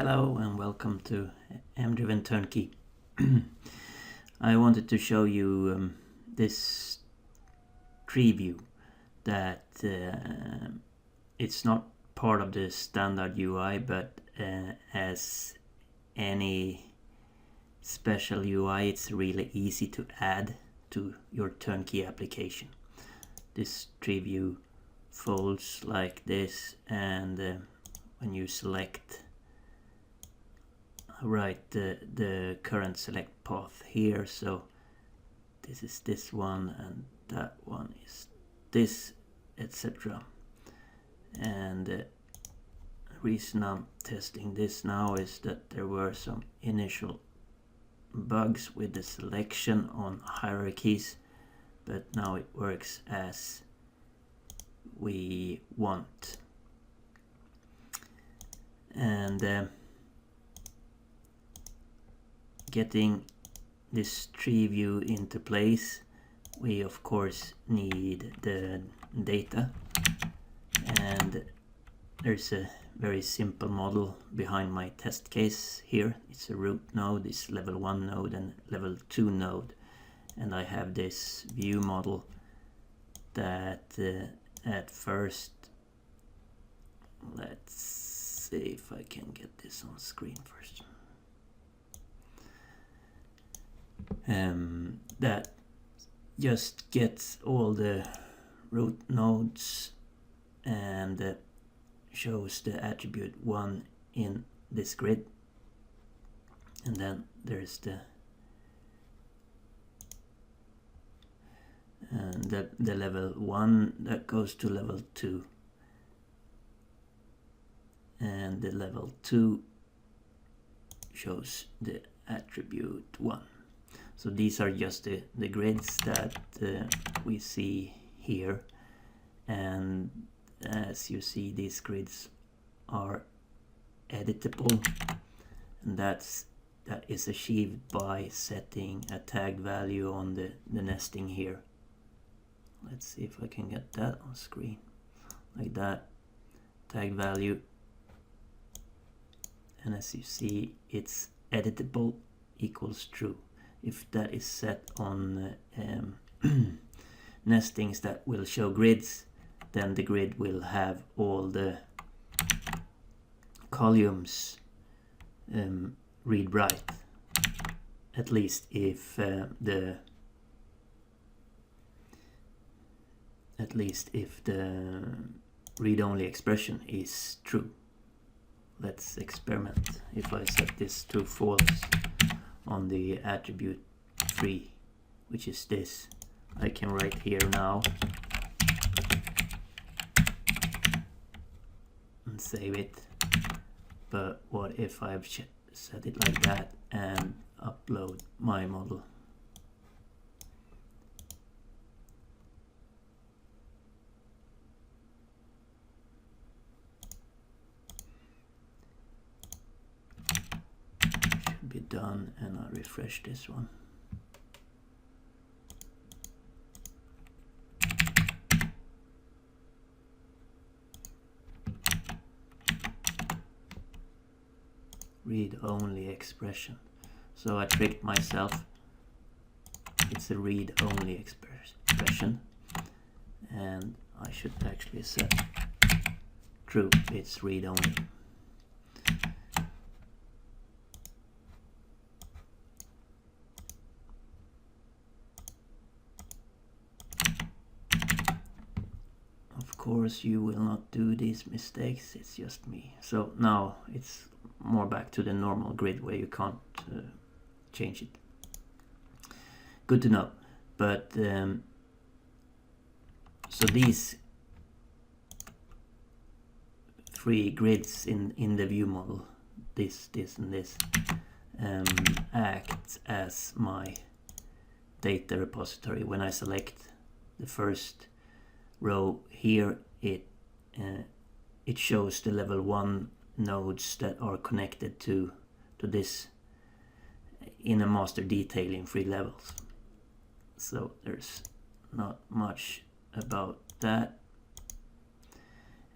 Hello and welcome to MDriven Turnkey. I wanted to show you this Treeview that it's not part of the standard UI, but as any special UI, it's really easy to add to your turnkey application. This Treeview folds like this, and when you select the current select path here, so this is this one and that one is this, etc. And the reason I'm testing this now is that there were some initial bugs with the selection on hierarchies, but now it works as we want. And getting this Treeview into place, we of course need the data, and there's a very simple model behind my test case here. It's a root node, it's level 1 node and level 2 node, and I have this view model that at first, let's see if I can get this on screen first. That just gets all the root nodes and shows the attribute 1 in this grid, and then there's the level 1 that goes to level 2, and the level 2 shows the attribute 1. So these are just the grids that we see here, and as you see, these grids are editable, and that is achieved by setting a tag value on the nesting here. Let's see if I can get that on screen, like that, tag value, and as you see, it's editable equals true. If that is set on nestings that will show grids, then the grid will have all the columns read write, at least if the read-only expression is true. Let's experiment. If I set this to false on the attribute 3, which is this, I can write here now and save it. But what if I've set it like that and upload my model? Be done, and I'll refresh this one. Read-only expression. So I tricked myself. It's a read-only expression, and I should actually set true. It's read-only. Of course, you will not do these mistakes, it's just me. So now it's more back to the normal grid where you can't change it. Good to know. But so these 3 grids in the view model, this and this, act as my data repository. When I select the first row here, it shows the level 1 nodes that are connected to this in a master detail in 3 levels. So there's not much about that.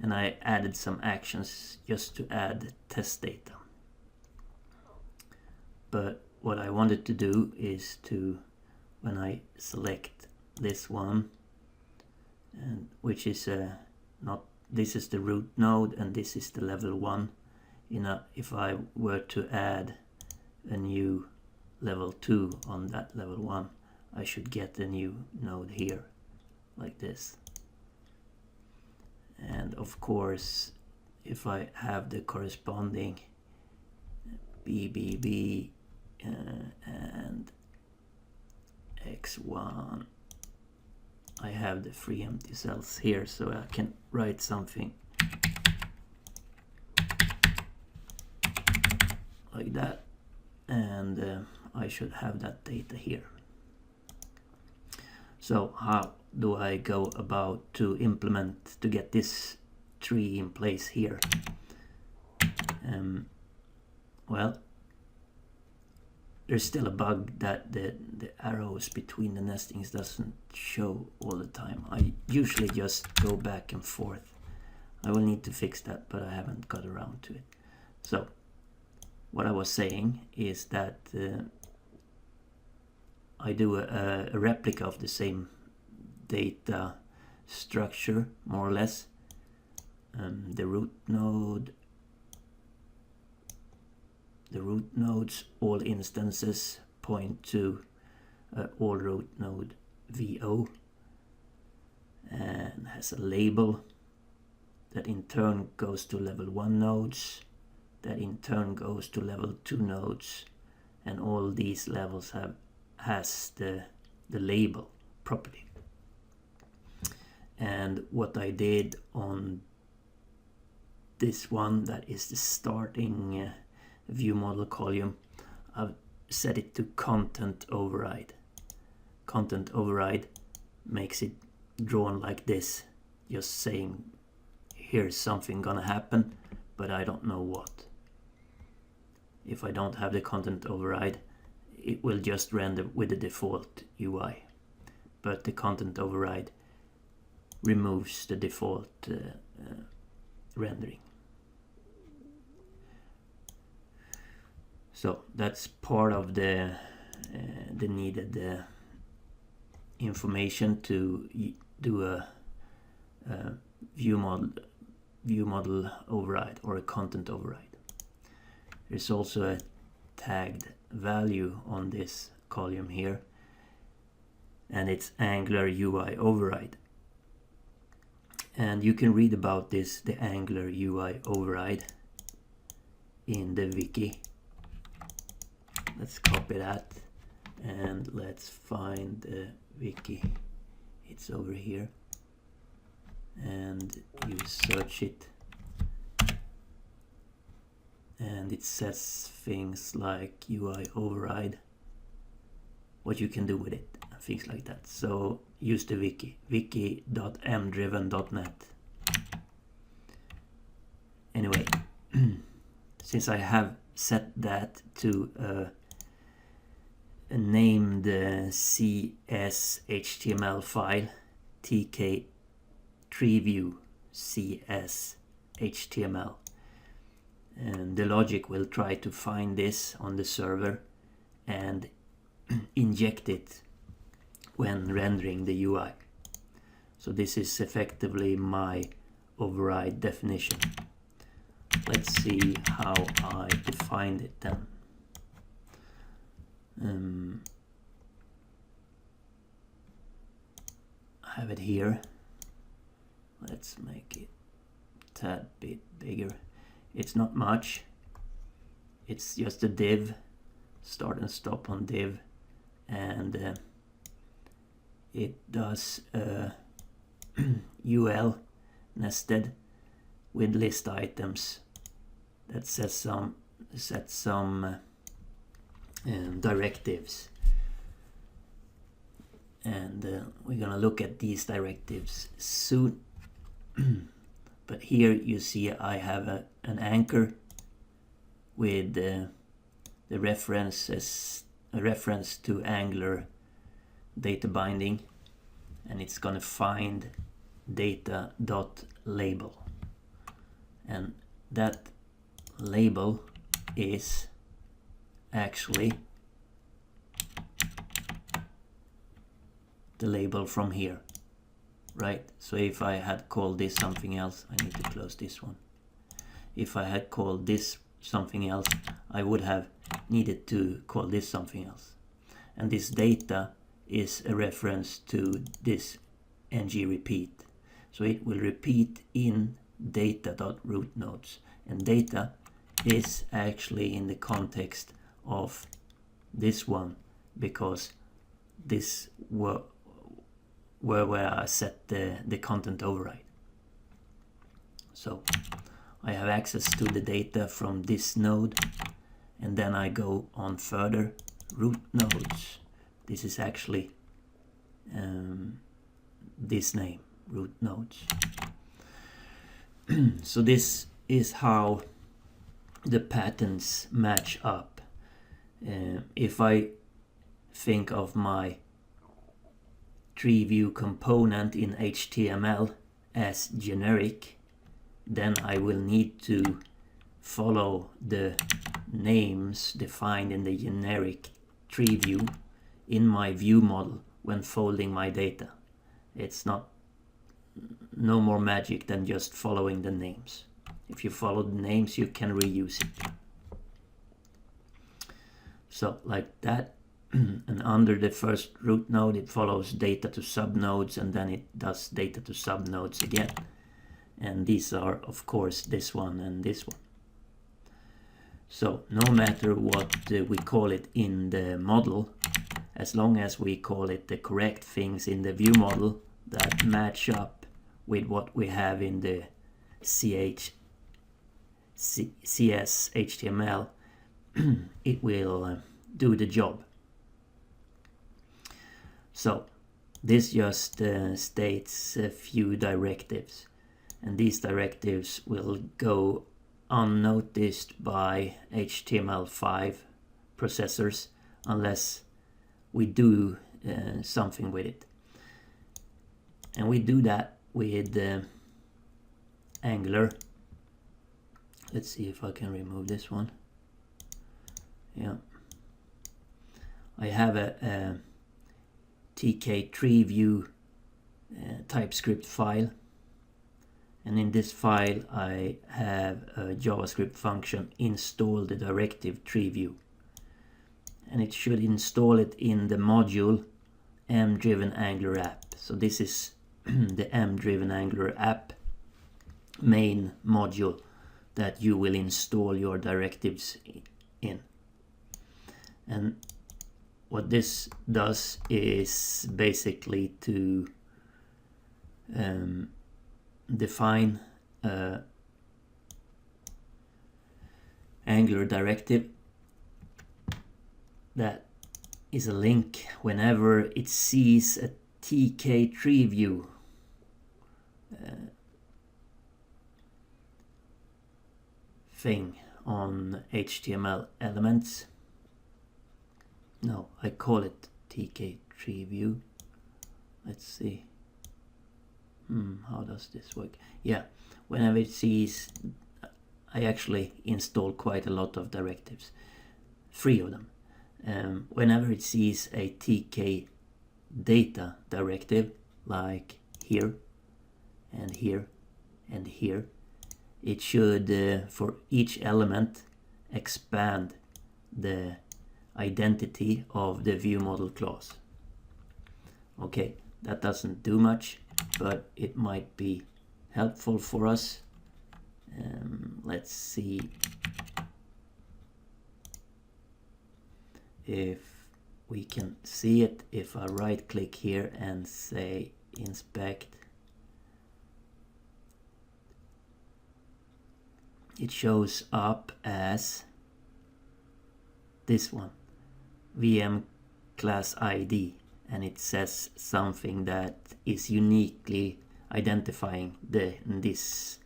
And I added some actions just to add test data. but what I wanted to do is to, when I select this one, and which is not, this is the root node and this is the level 1. If I were to add a new level 2 on that level 1, I should get a new node here, like this. And of course, if I have the corresponding BBB and X1, I have the 3 empty cells here, so I can write something like that, and I should have that data here. So how do I go about to implement, to get this tree in place here? Well, there's still a bug that the arrows between the nestings doesn't show all the time. I usually just go back and forth. I will need to fix that, but I haven't got around to it. So what I was saying is that I do a replica of the same data structure, more or less. The root nodes, all instances point to all root node VO, and has a label that in turn goes to level 1 nodes, that in turn goes to level 2 nodes, and all these levels has the label property. And what I did on this one, that is the starting view model column, I've set it to content override. Content override makes it drawn like this, just saying here's something gonna happen, but I don't know what. If I don't have the content override, it will just render with the default UI, but the content override removes the default rendering. So that's part of the needed information to do a view model override or a content override. There's also a tagged value on this column here, and it's Angular UI override. And you can read about this, the Angular UI override, in the wiki. Let's copy that and let's find the wiki. It's over here, and you search it, and it says things like UI override, what you can do with it, things like that. So use the wiki, wiki.mdriven.net. Anyway, since I have set that to a named CS HTML file, tk Treeview CS HTML, and the logic will try to find this on the server and inject it when rendering the UI. So this is effectively my override definition. Let's see how I defined it then. I have it here. Let's make it a tad bit bigger. It's not much. It's just a div, start and stop on div, and it does UL nested with list items that sets some directives, and we're gonna look at these directives soon. But here you see I have an anchor with the reference to Angular data binding, and it's gonna find data.label, and that label is actually the label from here, right? So if I had called this something else, I need to close this one. If I had called this something else, I would have needed to call this something else. And this data is a reference to this ng repeat. So it will repeat in data.rootNodes. And data is actually in the context of this one, because this were where I set the content override. So I have access to the data from this node, and then I go on further root nodes. This is actually this name, root nodes. So this is how the patterns match up. If I think of my Treeview component in HTML as generic, then I will need to follow the names defined in the generic Treeview in my view model when folding my data. It's no more magic than just following the names. If you follow the names, you can reuse it. So like that. And under the first root node, it follows data to subnodes, and then it does data to subnodes again. And these are, of course, this one and this one. So no matter what we call it in the model, as long as we call it the correct things in the view model that match up with what we have in the CS HTML, it will do the job. So this just states a few directives, and these directives will go unnoticed by HTML5 processors unless we do something with it. And we do that with Angular. Let's see if I can remove this one. Yeah, I have a TK Treeview TypeScript file, and in this file I have a JavaScript function install the directive Treeview, and it should install it in the module MDriven Angular app. So this is the MDriven Angular app main module that you will install your directives in. And what this does is basically to define an Angular directive that is a link whenever it sees a TK Treeview thing on HTML elements. No, I call it TK Treeview. Let's see. How does this work? Yeah, whenever it sees, I actually install quite a lot of directives, 3 of them. Whenever it sees a TK data directive, like here and here and here, it should, for each element, expand the identity of the view model clause. Okay, that doesn't do much, but it might be helpful for us. Let's see if we can see it. If I right click here and say inspect, it shows up as this one, VM class ID, and it says something that is uniquely identifying this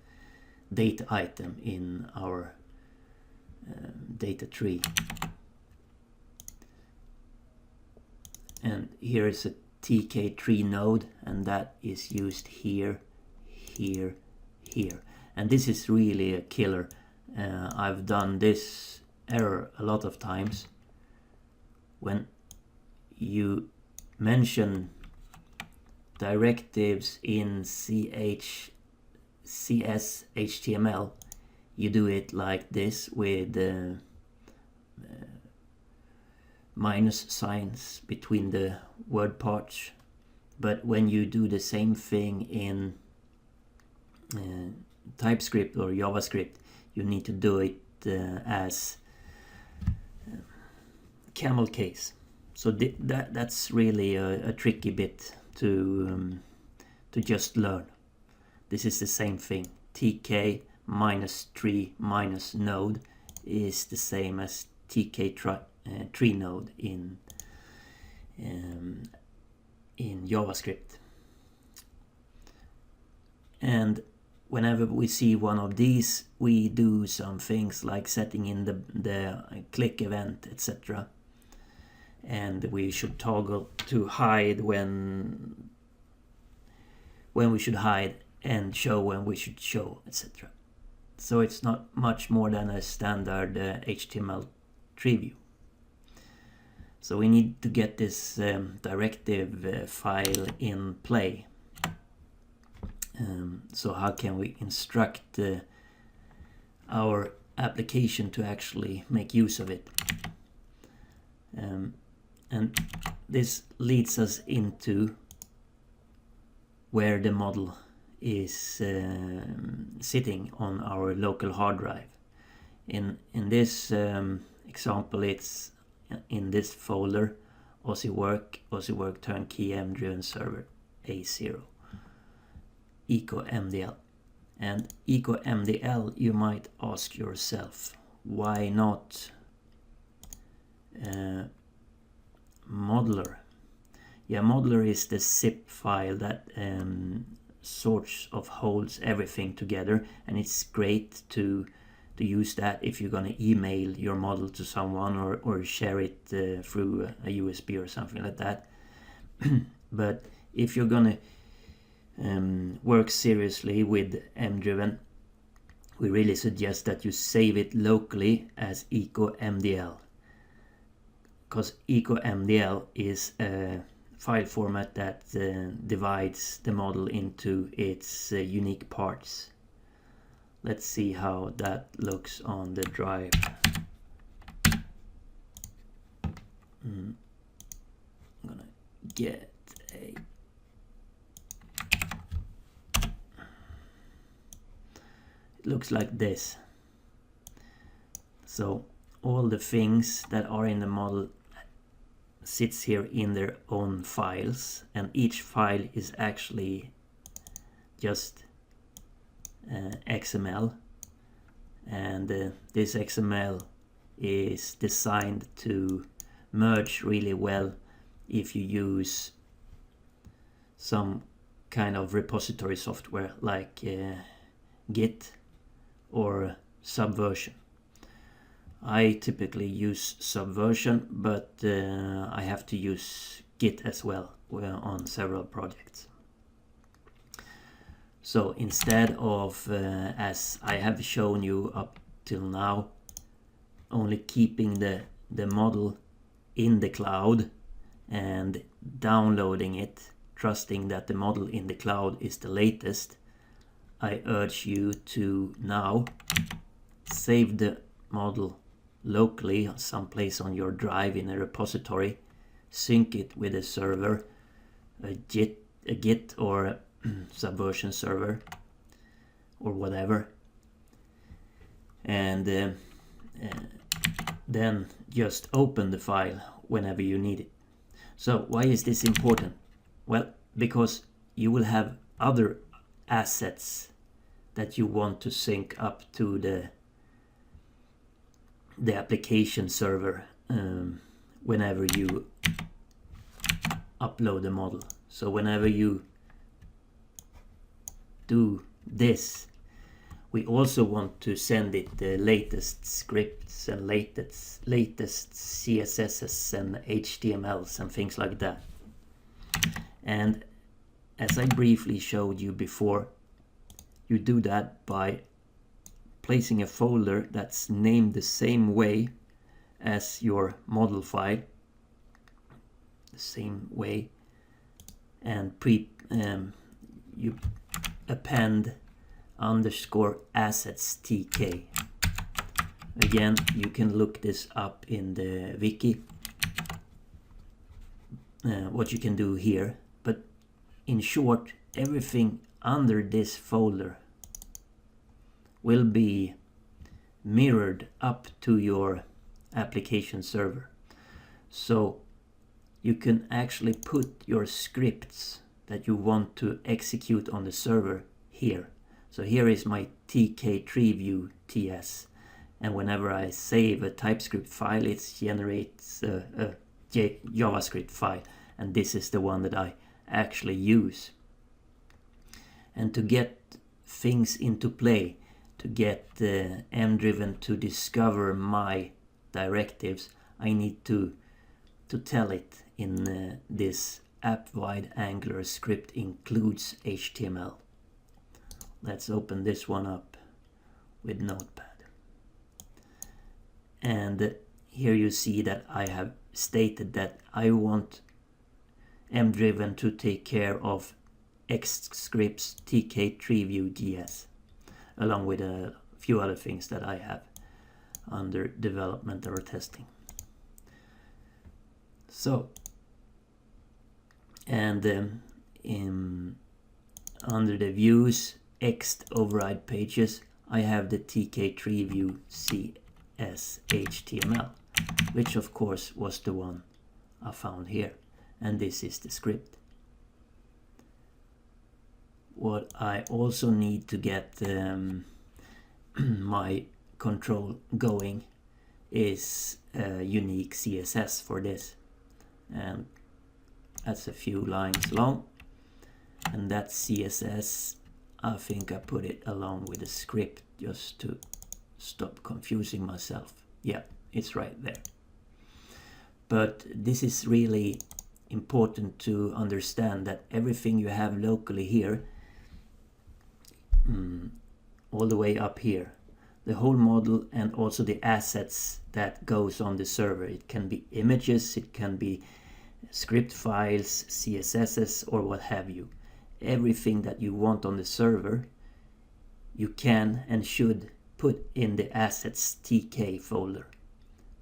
data item in our data tree. And here is a TK tree node, and that is used here, here, here. And this is really a killer. I've done this error a lot of times when you mention directives in CS HTML, you do it like this with minus signs between the word parts. But when you do the same thing in TypeScript or JavaScript, you need to do it as camel case. So that's really a tricky bit to just learn. This is the same thing. TK minus tree minus node is the same as TK tree node in JavaScript. And whenever we see one of these, we do some things like setting in the click event, etc. And we should toggle to hide when we should hide and show when we should show, etc. So it's not much more than a standard HTML Treeview. So we need to get this directive file in play. So how can we instruct our application to actually make use of it? And this leads us into where the model is sitting on our local hard drive. In this example, it's in this folder, AussieWork Turnkey MDriven Server A0, EcoMDL. And EcoMDL, you might ask yourself, why not Modeler? Yeah, Modeler is the zip file that holds everything together, and it's great to use that if you're going to email your model to someone or share it through a USB or something like that. But if you're going to work seriously with MDriven, we really suggest that you save it locally as EcoMDL, because EcoMDL is a file format that divides the model into its unique parts. Let's see how that looks on the drive. I'm gonna get a... It looks like this. So all the things that are in the model sits here in their own files, and each file is actually just XML, and this XML is designed to merge really well if you use some kind of repository software like Git or Subversion. I typically use Subversion, but I have to use Git as well on several projects. So instead of, as I have shown you up till now, only keeping the model in the cloud and downloading it, trusting that the model in the cloud is the latest, I urge you to now save the model locally someplace on your drive in a repository, sync it with a server, a Git or a Subversion server or whatever, and then just open the file whenever you need it. So why is this important? Well, because you will have other assets that you want to sync up to the application server whenever you upload the model. So whenever you do this, we also want to send it the latest scripts and latest CSSs and HTMLs and things like that. And as I briefly showed you before, you do that by placing a folder that's named the same way as your model file, the same way, and you append underscore assets tk. Again, you can look this up in the wiki, what you can do here, but in short, everything under this folder will be mirrored up to your application server. So you can actually put your scripts that you want to execute on the server here. So here is my tk Treeview ts, and whenever I save a TypeScript file, it generates a JavaScript file, and this is the one that I actually use. And to get things into play, to get MDriven to discover my directives, I need to tell it in this app-wide Angular script includes HTML. Let's open this one up with Notepad. And here you see that I have stated that I want MDriven to take care of X-scripts tk Treeview GS, along with a few other things that I have under development or testing. So, and under the views X override pages, I have the tk Treeview CS HTML, which of course was the one I found here, and this is the script. What I also need to get my control going is a unique CSS for this, and that's a few lines long, and that CSS, I think I put it along with the script just to stop confusing myself. Yeah, it's right there. But this is really important to understand, that everything you have locally here, all the way up here, the whole model and also the assets that goes on the server. It can be images, it can be script files, CSSs, or what have you. Everything that you want on the server, you can and should put in the assets tk folder,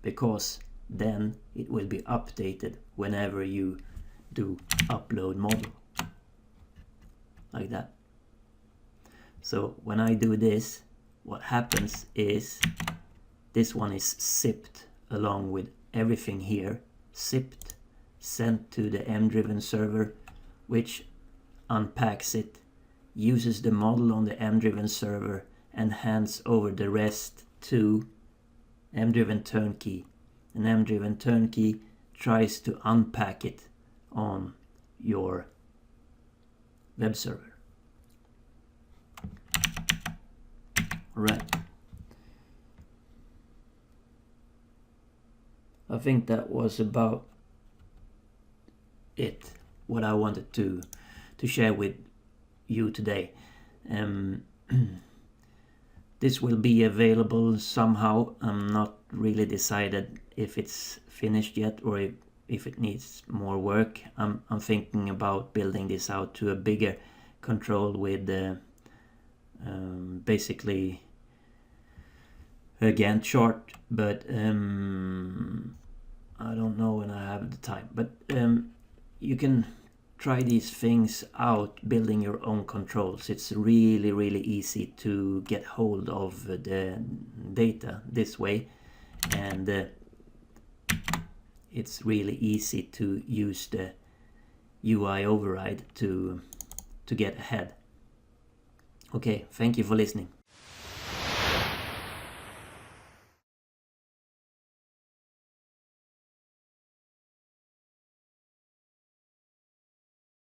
because then it will be updated whenever you do upload model, like that. So when I do this, what happens is this one is zipped along with everything here, zipped, sent to the MDriven server, which unpacks it, uses the model on the MDriven server, and hands over the rest to MDriven Turnkey. And MDriven Turnkey tries to unpack it on your web server. Alright. I think that was about it, what I wanted to share with you today. This will be available somehow. I'm not really decided if it's finished yet or if it needs more work. I'm thinking about building this out to a bigger control with basically a Gantt chart, but I don't know when I have the time. But you can try these things out, building your own controls. It's really easy to get hold of the data this way, and it's really easy to use the UI override to get ahead. Okay, thank you for listening.